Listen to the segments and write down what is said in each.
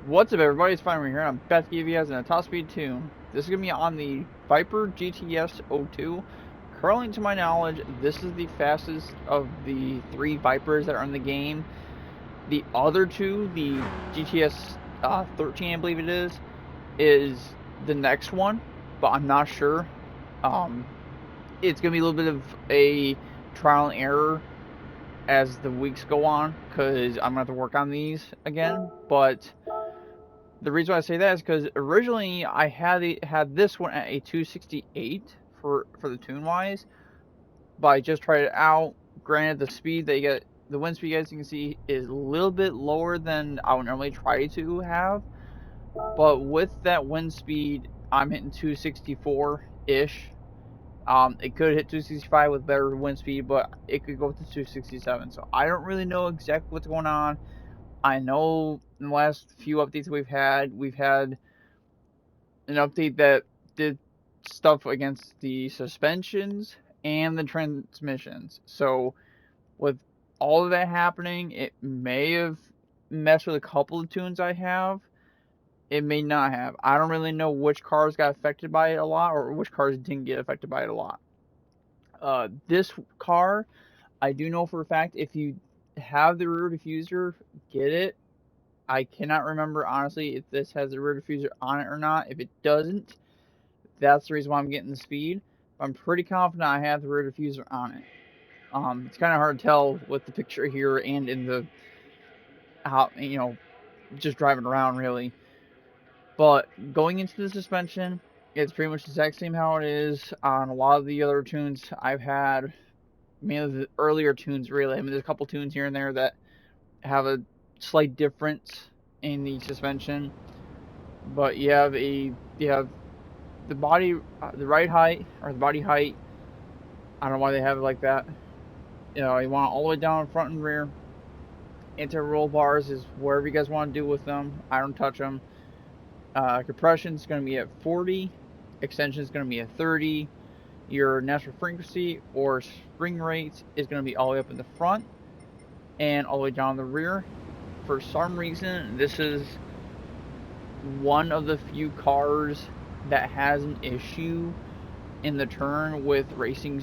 What's up, everybody? It's Fine here. I'm back to give you guys a top speed tune. This is going to be on the Viper GTS 02. Currently, to my knowledge, this is the fastest of the 3 Vipers that are in the game. The other 2, the GTS 13, I believe it is the next one, but I'm not sure. It's going to be a little bit of a trial and error as the weeks go on, because I'm going to have to work on these again, but the reason why I say that is because originally I had this one at a 268 for the tune wise, but I just tried it out. Granted, the speed that you get, the wind speed, as you can see, is a little bit lower than I would normally try to have. But with that wind speed, I'm hitting 264 ish. It could hit 265 with better wind speed, but it could go to 267. So I don't really know exactly what's going on. I know in the last few updates we've had an update that did stuff against the suspensions and the transmissions. So with all of that happening, it may have messed with a couple of tunes I have. It may not have. I don't really know which cars got affected by it a lot or which cars didn't get affected by it a lot. This car, I do know for a fact, if you have the rear diffuser, get it. I cannot remember, honestly, if this has a rear diffuser on it or not. If it doesn't, that's the reason why I'm getting the speed. I'm pretty confident I have the rear diffuser on it. It's kind of hard to tell with the picture here and in the, how, just driving around, really. But going into the suspension, it's pretty much the exact same how it is on a lot of the other tunes I've had. Mainly the earlier tunes, really. I mean, there's a couple tunes here and there that have a slight difference in the suspension, but you have the body, the ride height, or the body height. I don't know why they have it like that. You know, you want it all the way down front and rear. Anti-roll bars is wherever you guys want to do with them. I don't touch them. Compression is going to be at 40. Extension is going to be at 30. Your natural frequency or spring rate is going to be all the way up in the front and all the way down the rear. For some reason, this is one of the few cars that has an issue in the turn with racing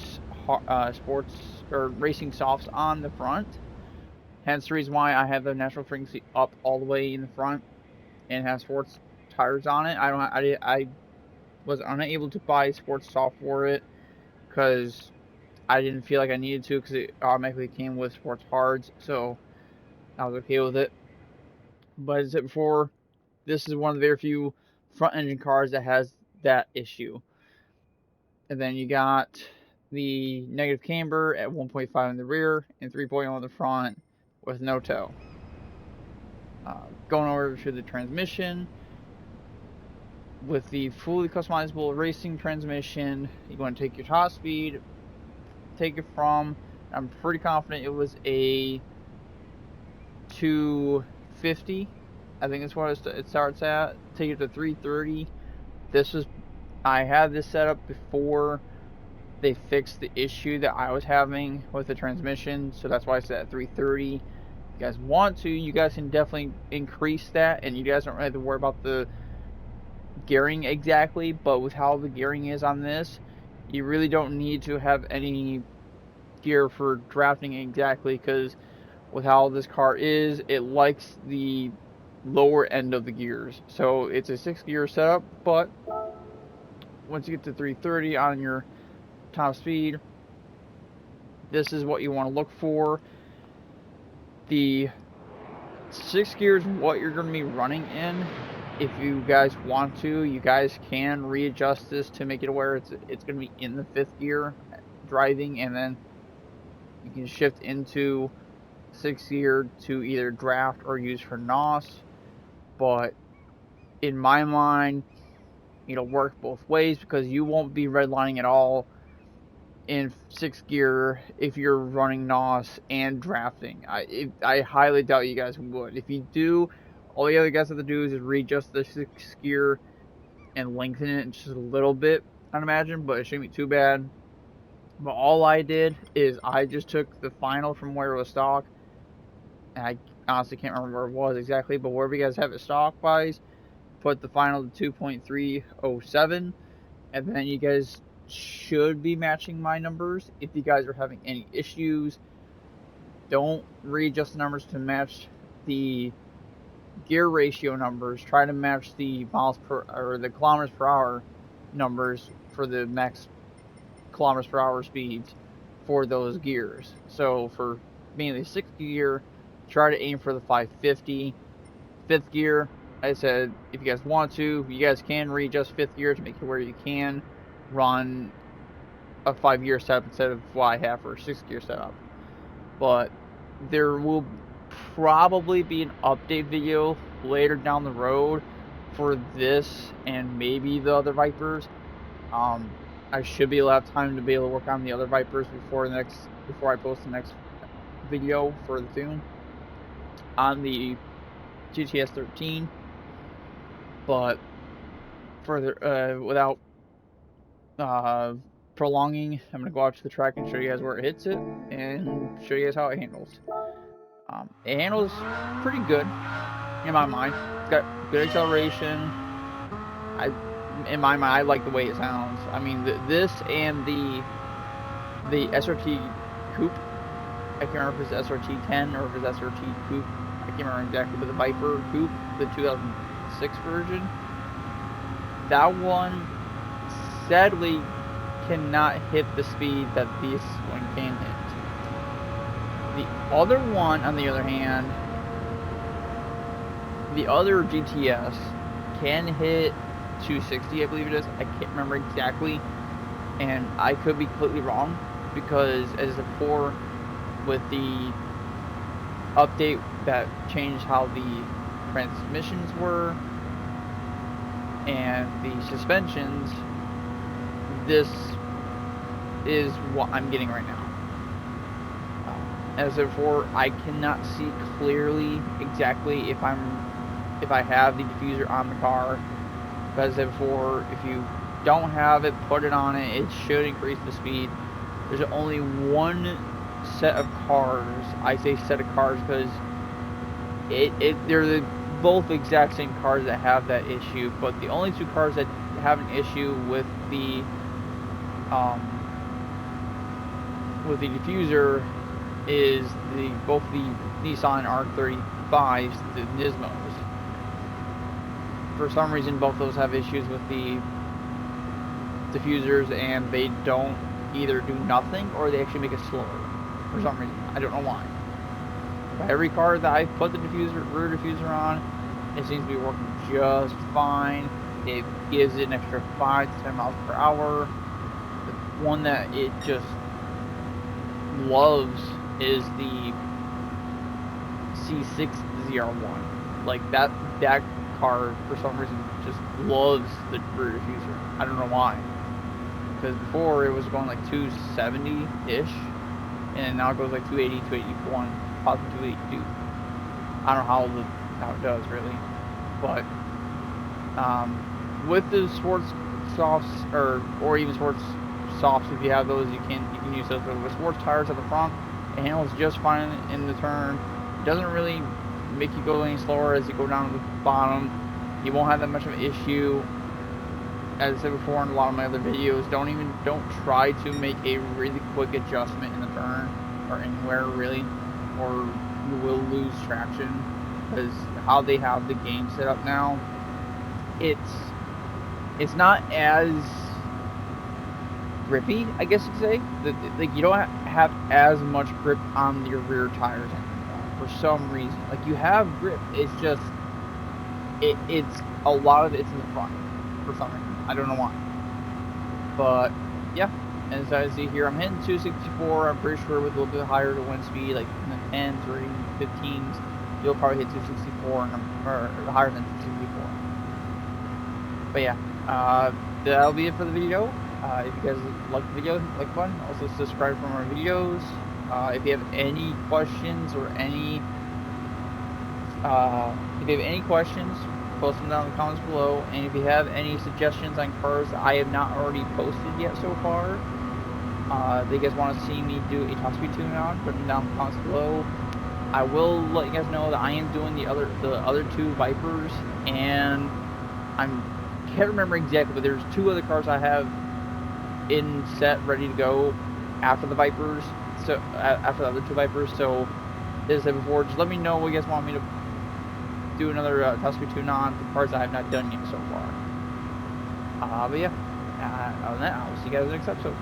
sports or racing softs on the front. Hence the reason why I have the natural frequency up all the way in the front and have sports tires on it. I was unable to buy sports soft for it because I didn't feel like I needed to, because it automatically came with sports hards, so I was okay with it. But as I said before, this is one of the very few front engine cars that has that issue. And then you got the negative camber at 1.5 in the rear and 3.0 in the front with no tow. Going over to the transmission, with the fully customizable racing transmission, you're going to take your top speed, take it from, I'm pretty confident it was a 250. I think that's what it starts at. Take it to 330. I had this set up before they fixed the issue that I was having with the transmission, so that's why I set at 330. If you guys want to, you guys can definitely increase that, and you guys don't really have to worry about the gearing exactly, but with how the gearing is on this, you really don't need to have any gear for drafting exactly, because with how this car is, it likes the lower end of the gears. So it's a 6-gear setup, but once you get to 330 on your top speed, this is what you want to look for. The 6 gears, what you're going to be running in. If you guys want to, you guys can readjust this to make it where it's going to be in the 5th gear driving, and then you can shift into 6th gear to either draft or use for NOS. But in my mind, it'll work both ways, because you won't be redlining at all in 6th gear if you're running NOS and drafting. I highly doubt you guys would. If you do, all the other guys have to do is readjust the 6th gear and lengthen it just a little bit, I'd imagine, but it shouldn't be too bad. But all I did is I just took the final from where it was stock, and I honestly can't remember where it was exactly, but wherever you guys have it stock-wise, put the final to 2.307, and then you guys should be matching my numbers. If you guys are having any issues, don't readjust the numbers to match the gear ratio numbers. Try to match the miles per or the kilometers per hour numbers for the max kilometers per hour speeds for those gears. So for mainly sixth gear, try to aim for the 550. Fifth gear, I said if you guys want to, you guys can readjust fifth gear to make it where you can run a 5-gear setup instead of what I have for a 6-gear setup. But there will probably be an update video later down the road for this and maybe the other Vipers. I should be able to have time to be able to work on the other Vipers before I post the next video for the tune on the GTS 13. But further, without prolonging, I'm gonna go out to the track and show you guys where it hits it and show you guys how it handles. It handles pretty good in my mind. It's got good acceleration. In my mind, I like the way it sounds. I mean, this and the SRT Coupe. I can't remember if it's SRT 10 or if it's SRT Coupe. I can't remember exactly, but the Viper Coupe, the 2006 version, that one sadly cannot hit the speed that this one can hit. The other one, on the other hand, the other GTS can hit 260, I believe it is. I can't remember exactly, and I could be completely wrong, because as before, with the update that changed how the transmissions were and the suspensions, this is what I'm getting right now. As before, I cannot see clearly exactly if I have the diffuser on the car. But as before, if you don't have it, put it on it. It should increase the speed. There's only one set of cars. I say set of cars because they're both exact same cars that have that issue. But the only two cars that have an issue with the diffuser is both the Nissan R35s, the Nismos. For some reason, both those have issues with the diffusers, and they don't either do nothing or they actually make it slower. For some reason, I don't know why. But every car that I put the rear diffuser on, it seems to be working just fine. It gives it an extra 5 to 10 miles per hour. The one that it just loves is the C6 ZR1. Like that car for some reason just loves the rear diffuser. I don't know why. Because before it was going like 270-ish, and now it goes like 280, 281, possibly 282. I don't know how it does really, but with the sports softs or even sports softs, if you have those, you can use those. But with sports tires at the front, it handles just fine in the turn. It doesn't really make you go any slower as you go down to the bottom. You won't have that much of an issue. As I said before in a lot of my other videos, don't try to make a really quick adjustment in the turn or anywhere really, or you will lose traction. Because how they have the game set up now, it's not as grippy, I guess you could say. Like, you don't have as much grip on your rear tires anymore for some reason. Like, you have grip, it's just it's a lot of it's in the front for some reason. I don't know why, but yeah. As I see here, I'm hitting 264. I'm pretty sure with a little bit higher to wind speed, like in the 10s or even 15s, you'll probably hit 264 or higher than 264. But yeah, that'll be it for the video. If you guys like the video, hit the like button. Also subscribe for more videos. If you have any questions or post them down in the comments below. And if you have any suggestions on cars that I have not already posted yet so far, that you guys want to see me do a top speed tune on, put them down in the comments below. I will let you guys know that I am doing the other 2 Vipers, and can't remember exactly, but there's 2 other cars I have in set ready to go after the Vipers. So after the other 2 Vipers. So as I said before, just let me know what you guys want me to do another Top Speed 2 on the parts I have not done yet so far. But yeah, other than that, I'll see you guys in the next episode.